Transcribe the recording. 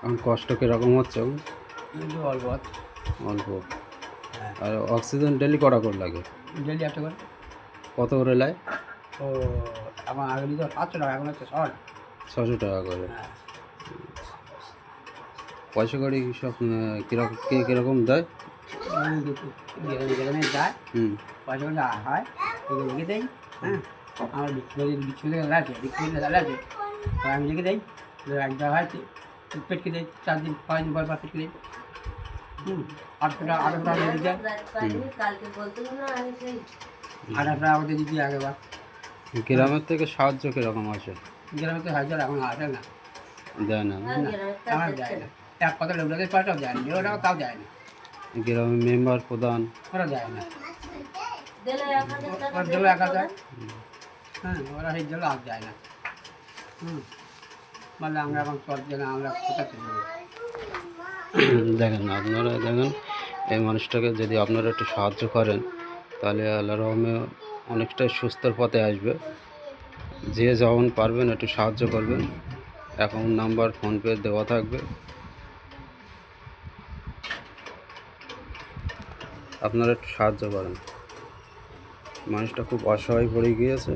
এখন কষ্ট কীরকম হচ্ছে? অল্প অল্প। আর অক্সিজেন ডেলি কটা করে লাগে? ডেলি একটা করে। কত করে লাগে? ও আমার আগে দিতে 500 টাকা, এখন হচ্ছে 600 টাকা করে। হ্যাঁ। পয়সা কড়ি সব কীরকম দেয়? গ্রামে যায় হুম। পয়সা করে হয় লিখে দেয়। হ্যাঁ, আমার বিচ্ছু থেকে আছে, আমি লিখে দেয়। এক জায়গা হয় পেটকে দেয় 4 দিন 5 দিন পর পেটকে দেয়। 800 টাকা 800 টাকা দিয়ে দেয়। 800 টাকা আমাদের দিদি আগেবার। গ্রামের থেকে সাহায্য কীরকম আসে? গ্রামে তো হাজার এখন আসে না, দেয় না? আমার দেয় না। এক কথা লোকদের পয়সাও দেয় না, ওরাও তাও দেয় না। গ্রামের মেম্বার প্রধান ওরা দেয় না, ওরা দিল 1000। হ্যাঁ, ওরা সেই দিল আর দেয় না। বলে আমরা এখন চল দিলে আমরা কোথায় থেকে দেবো? দেখেন, আপনারা দেখেন এই মানুষটাকে যদি আপনারা একটু সাহায্য করেন তাহলে আল্লাহর রহমে অনেকটাই সুস্থর পথে আসবে। যে যেমন পারবেন একটু সাহায্য করবেন। অ্যাকাউন্ট নাম্বার ফোনপে দেওয়া থাকবে, আপনারা একটু সাহায্য করেন। মানুষটা খুব অসহায় পড়ে গিয়েছে।